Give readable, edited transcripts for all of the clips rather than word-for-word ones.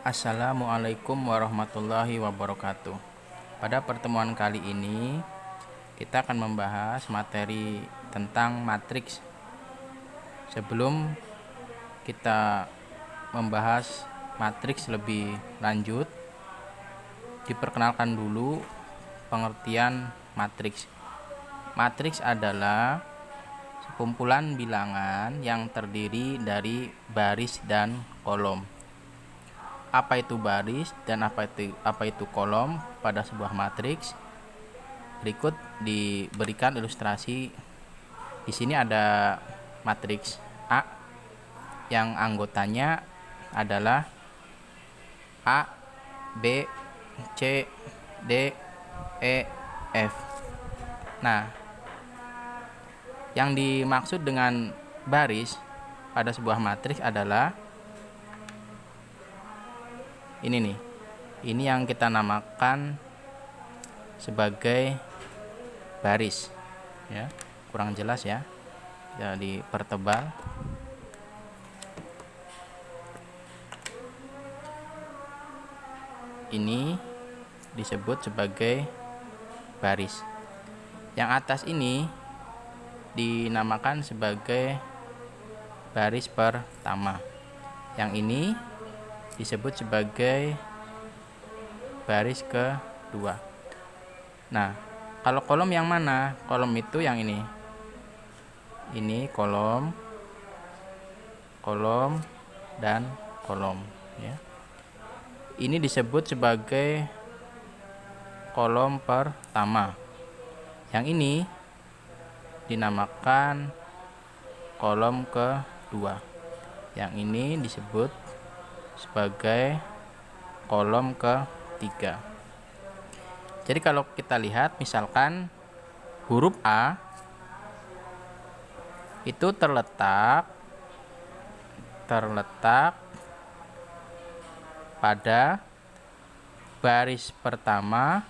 Assalamualaikum warahmatullahi wabarakatuh. Pada pertemuan kali ini kita akan membahas materi tentang matriks. Sebelum kita membahas matriks lebih lanjut, diperkenalkan dulu pengertian matriks. Matriks adalah sekumpulan bilangan yang terdiri dari baris dan kolom. Apa itu baris dan apa itu kolom pada sebuah matriks? Berikut diberikan ilustrasi. Di sini ada matriks A yang anggotanya adalah A, B, C, D, E, F. Nah, yang dimaksud dengan baris pada sebuah matriks adalah ini nih. Ini yang kita namakan sebagai baris. Ya, kurang jelas ya. Jadi pertebal. Ini disebut sebagai baris. Yang atas ini dinamakan sebagai baris pertama. Yang ini disebut sebagai baris kedua. Nah, kalau kolom yang mana? Kolom itu yang ini. Ini kolom, dan kolom. Ya. Ini disebut sebagai kolom pertama. Yang ini dinamakan kolom kedua. Yang ini disebut sebagai kolom ketiga. Jadi kalau kita lihat misalkan huruf A itu terletak pada baris pertama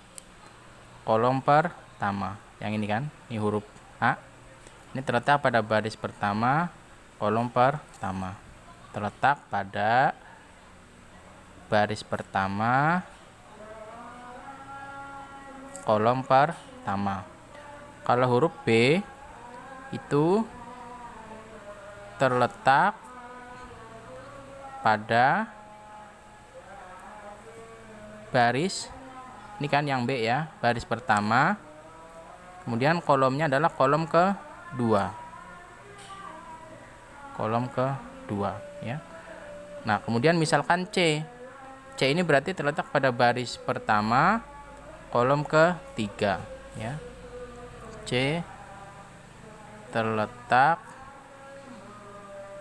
kolom pertama. Yang ini kan, ini huruf A. Ini terletak pada baris pertama kolom pertama. Terletak pada baris pertama kolom pertama. Kalau huruf B itu terletak pada baris, ini kan yang B ya, baris pertama. Kemudian kolomnya adalah kolom kedua. Kolom kedua ya. Nah, kemudian misalkan C ini berarti terletak pada baris pertama kolom ketiga ya. C terletak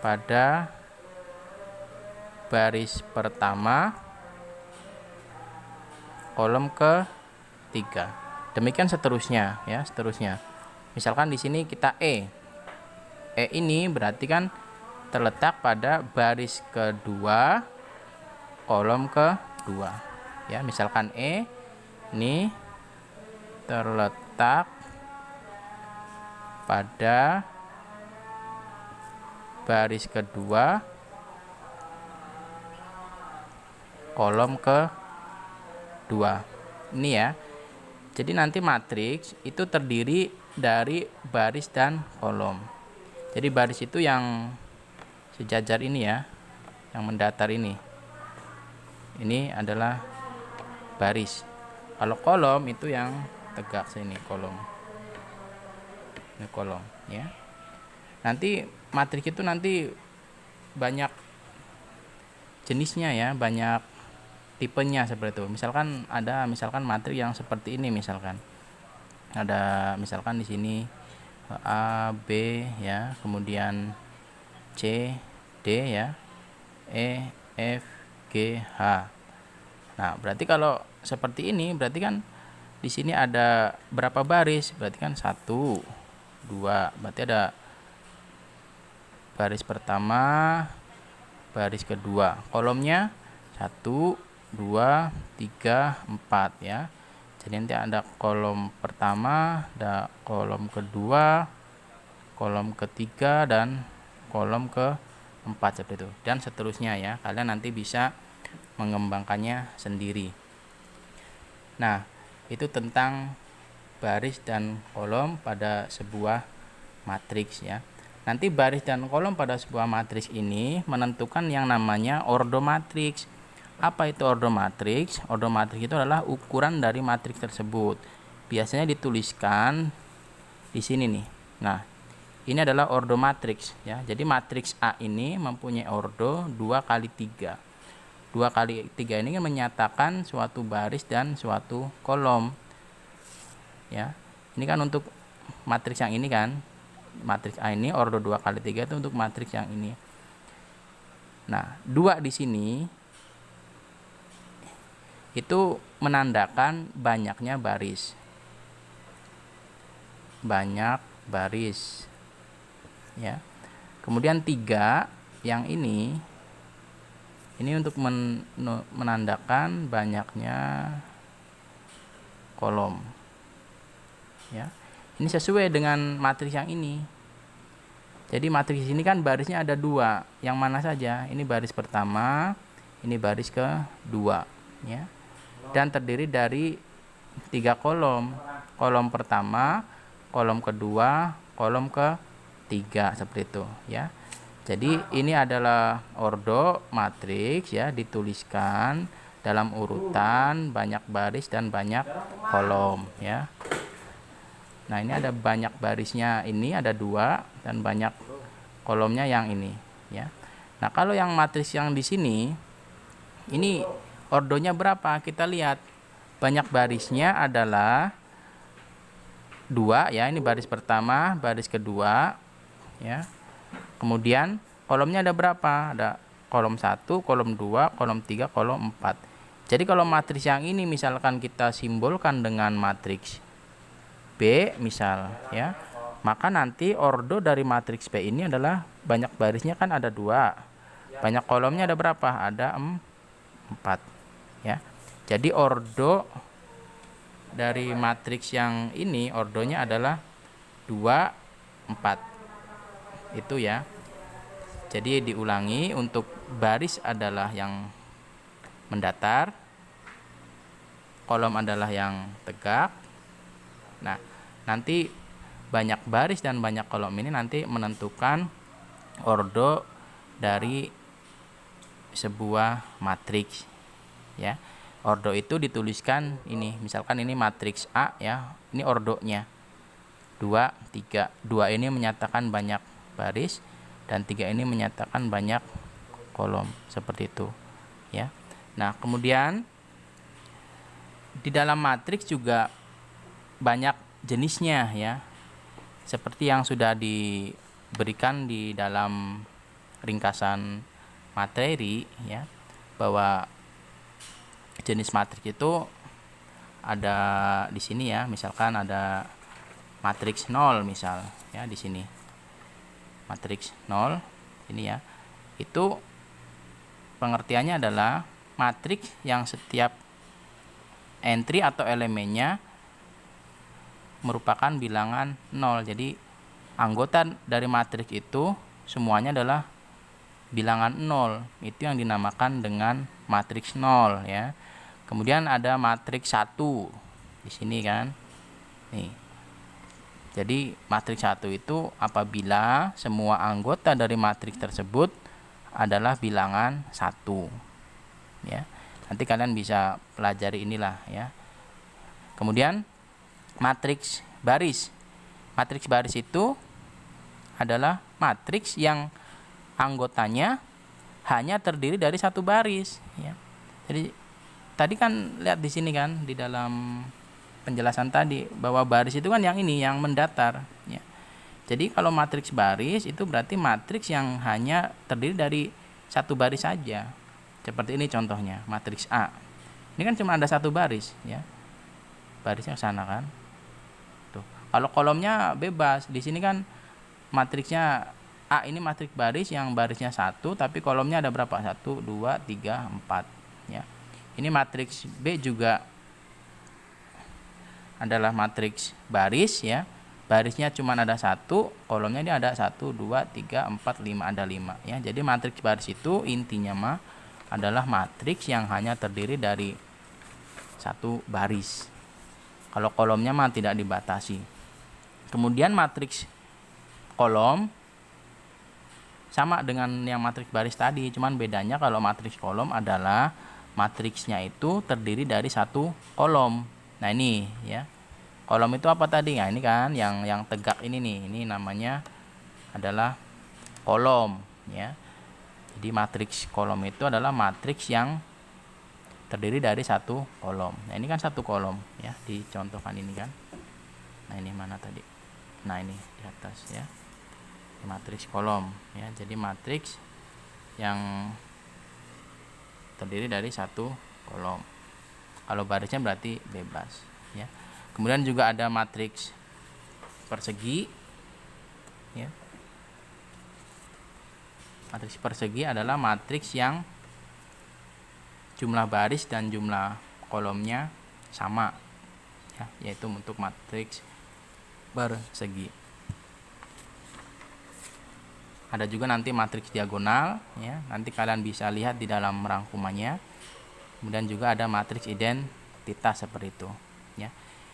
pada baris pertama kolom ketiga. Demikian seterusnya ya, seterusnya. Misalkan di sini kita E ini berarti kan terletak pada baris kedua kolom kedua ya. Misalkan E ini terletak pada baris kedua kolom kedua. Ini ya. Jadi nanti matriks itu terdiri dari baris dan kolom. Jadi baris itu yang sejajar ini ya, yang mendatar ini. Ini adalah baris. Kalau kolom itu yang tegak sini, kolom. Ini kolom ya. Nanti matriks itu nanti banyak jenisnya ya, banyak tipenya seperti itu. Misalkan ada matriks yang seperti ini misalkan. Ada misalkan di sini A, B ya, kemudian C, D ya, E, F, G, H. Nah, berarti kalau seperti ini berarti kan di sini ada berapa baris? Berarti kan 1, 2. Berarti ada baris pertama, baris kedua. Kolomnya 1, 2, 3, 4 ya. Jadi nanti ada kolom pertama, ada kolom kedua, kolom ketiga, dan kolom keempat seperti itu, dan seterusnya ya. Kalian nanti bisa mengembangkannya sendiri. Nah, itu tentang baris dan kolom pada sebuah matriks ya. Nanti baris dan kolom pada sebuah matriks ini menentukan yang namanya ordo matriks. Apa itu ordo matriks? Ordo matriks itu adalah ukuran dari matriks tersebut. Biasanya dituliskan di sini nih. Nah, ini adalah ordo matriks ya. Jadi matriks A ini mempunyai ordo 2 kali 3. 2 kali 3 ini menyatakan suatu baris dan suatu kolom. Ya. Ini kan untuk matriks yang ini kan. Matriks A ini ordo 2 kali 3 itu untuk matriks yang ini. Nah, 2 di sini itu menandakan banyaknya baris. Banyak baris. Ya. Kemudian 3 yang ini untuk menandakan banyaknya kolom. Ya. Ini sesuai dengan matriks yang ini. Jadi matriks ini kan barisnya ada 2. Yang mana saja? Ini baris pertama, ini baris kedua, ya. Dan terdiri dari 3 kolom. Kolom pertama, kolom kedua, kolom ketiga, seperti itu, ya. Jadi ini adalah ordo matriks ya, dituliskan dalam urutan banyak baris dan banyak kolom ya. Nah, ini ada banyak barisnya, ini ada 2 dan banyak kolomnya yang ini ya. Nah, kalau yang matriks yang di sini ini ordonya berapa? Kita lihat. Banyak barisnya adalah 2 ya, ini baris pertama, baris kedua ya. Kemudian kolomnya ada berapa? Ada kolom 1, kolom 2, kolom 3, kolom 4. Jadi kalau matriks yang ini misalkan kita simbolkan dengan matriks B misal ya, maka nanti ordo dari matriks B ini adalah banyak barisnya kan ada 2. Banyak kolomnya ada berapa? Ada 4 ya. Jadi ordo dari matriks yang ini ordonya adalah 2, 4. Itu ya. Jadi diulangi, untuk baris adalah yang mendatar, kolom adalah yang tegak. Nah, nanti banyak baris dan banyak kolom ini nanti menentukan ordo dari sebuah matriks ya. Ordo itu dituliskan ini, misalkan ini matriks A ya, ini ordonya 2, 3. 2 ini menyatakan banyak baris dan 3 ini menyatakan banyak kolom, seperti itu ya. Nah, kemudian di dalam matriks juga banyak jenisnya ya, seperti yang sudah diberikan di dalam ringkasan materi ya, bahwa jenis matriks itu ada di sini ya, misalkan ada matriks 0 misal ya, di sini matriks 0 ini ya. Itu pengertiannya adalah matriks yang setiap entry atau elemennya merupakan bilangan 0. Jadi anggota dari matriks itu semuanya adalah bilangan 0. Itu yang dinamakan dengan matriks 0 ya. Kemudian ada matriks 1 di sini kan. Nih. Jadi matriks 1 itu apabila semua anggota dari matriks tersebut adalah bilangan 1 ya. Nanti kalian bisa pelajari inilah ya. Kemudian matriks baris. Matriks baris itu adalah matriks yang anggotanya hanya terdiri dari 1 baris ya. Jadi tadi kan lihat di sini kan, di dalam penjelasan tadi bahwa baris itu kan yang ini yang mendatar ya. Jadi kalau matriks baris itu berarti matriks yang hanya terdiri dari 1 baris saja. Seperti ini contohnya, matriks A. Ini kan cuma ada 1 baris ya. Barisnya ke sana kan. Tuh. Kalau kolomnya bebas, di sini kan matriksnya A ini matriks baris yang barisnya 1 tapi kolomnya ada berapa? 1, 2, 3, 4 ya. Ini matriks B juga adalah matriks baris ya. Barisnya cuma ada 1, kolomnya ini ada 1, 2, 3, 4, 5, ada 5 ya. Jadi matriks baris itu intinya mah adalah matriks yang hanya terdiri dari satu baris. Kalau kolomnya mah tidak dibatasi. Kemudian matriks kolom sama dengan yang matriks baris tadi, cuman bedanya kalau matriks kolom adalah matriksnya itu terdiri dari satu kolom. Nah ini ya, kolom itu apa tadi? Nah ini kan yang tegak ini nih, ini namanya adalah kolom ya. Jadi matriks kolom itu adalah matriks yang terdiri dari satu kolom. Nah ini kan satu kolom ya, dicontohkan ini kan. Nah ini mana tadi? Nah ini di atas ya, matriks kolom ya. Jadi matriks yang terdiri dari satu kolom. Kalau barisnya berarti bebas ya. Kemudian juga ada matriks persegi ya. Matriks persegi adalah matriks yang jumlah baris dan jumlah kolomnya sama ya, yaitu untuk matriks persegi. Ada juga nanti matriks diagonal ya, nanti kalian bisa lihat di dalam rangkumannya. Kemudian juga ada matriks identitas seperti itu ya.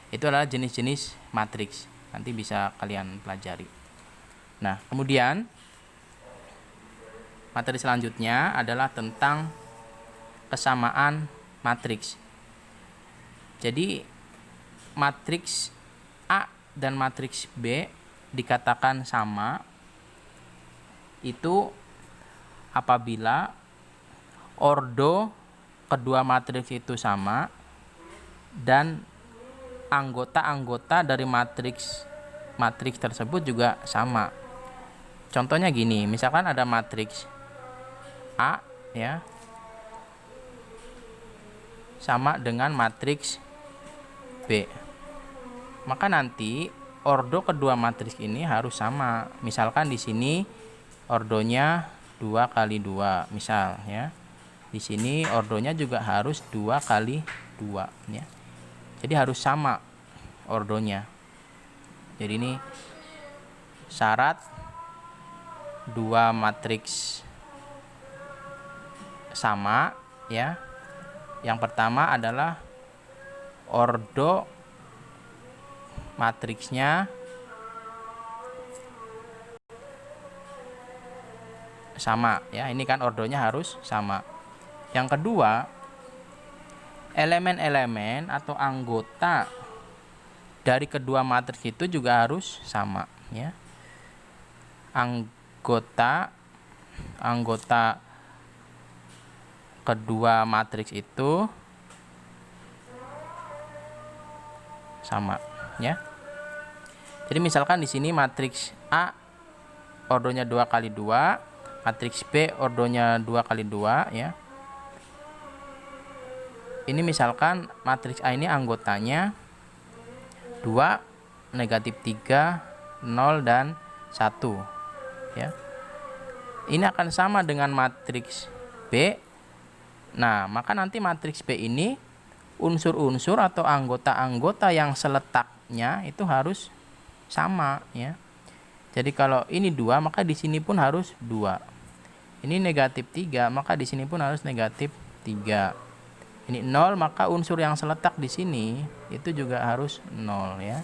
Itu adalah jenis-jenis matriks, nanti bisa kalian pelajari. Nah kemudian materi selanjutnya adalah tentang kesamaan matriks. Jadi matriks A dan matriks B dikatakan sama itu apabila ordo kedua matriks itu sama dan anggota-anggota dari matriks tersebut juga sama. Contohnya gini, misalkan ada matriks A ya sama dengan matriks B, maka nanti ordo kedua matriks ini harus sama. Misalkan di sini ordonya 2 kali 2 misal ya. Di sini ordonya juga harus 2 kali 2 ya. Jadi harus sama ordonya. Jadi ini syarat dua matriks sama ya. Yang pertama adalah ordo matriksnya sama ya. Ini kan ordonya harus sama. Yang kedua, elemen-elemen atau anggota dari kedua matriks itu juga harus sama ya. Anggota kedua matriks itu sama ya. Jadi misalkan di sini matriks A ordonya 2 kali 2, matriks B ordonya 2 kali 2 ya. Ini misalkan matriks A ini anggotanya 2, negatif 3, 0 dan 1 ya. Ini akan sama dengan matriks B. Nah, maka nanti matriks B ini unsur-unsur atau anggota-anggota yang seletaknya itu harus sama ya. Jadi kalau ini 2, maka di sini pun harus 2. Ini negatif 3, maka di sini pun harus negatif 3. Ini 0, maka unsur yang seletak di sini itu juga harus 0 ya.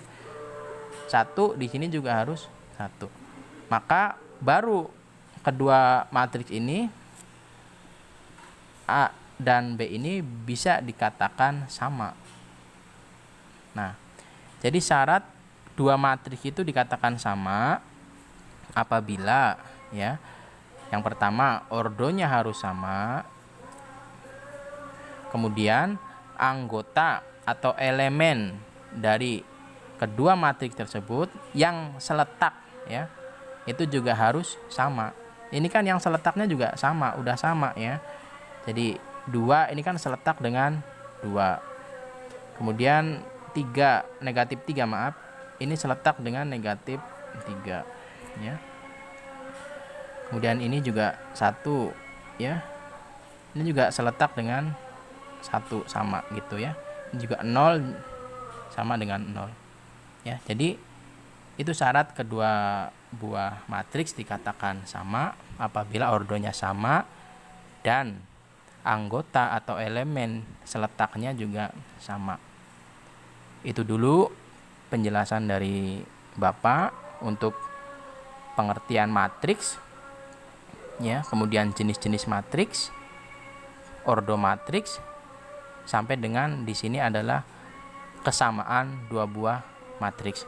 1 di sini juga harus 1. Maka baru kedua matriks ini A dan B ini bisa dikatakan sama. Nah, jadi syarat dua matriks itu dikatakan sama apabila ya, yang pertama ordonya harus sama, kemudian anggota atau elemen dari kedua matriks tersebut yang seletak ya itu juga harus sama. Ini kan yang seletaknya juga sama, udah sama ya. Jadi 2 ini kan seletak dengan 2. Kemudian 3, negatif 3 maaf, ini seletak dengan negatif 3 ya. Kemudian ini juga 1 ya. Ini juga seletak dengan 1 sama gitu ya. Ini juga 0 sama dengan 0 ya. Jadi itu syarat kedua buah matriks dikatakan sama apabila ordonya sama dan anggota atau elemen seletaknya juga sama. Itu dulu penjelasan dari Bapak untuk pengertian matriks ya, kemudian jenis-jenis matriks, ordo matriks, sampai dengan di sini adalah kesamaan dua buah matriks.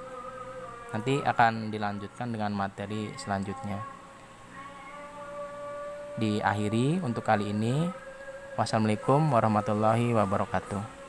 Nanti akan dilanjutkan dengan materi selanjutnya. Diakhiri untuk kali ini. Wassalamualaikum warahmatullahi wabarakatuh.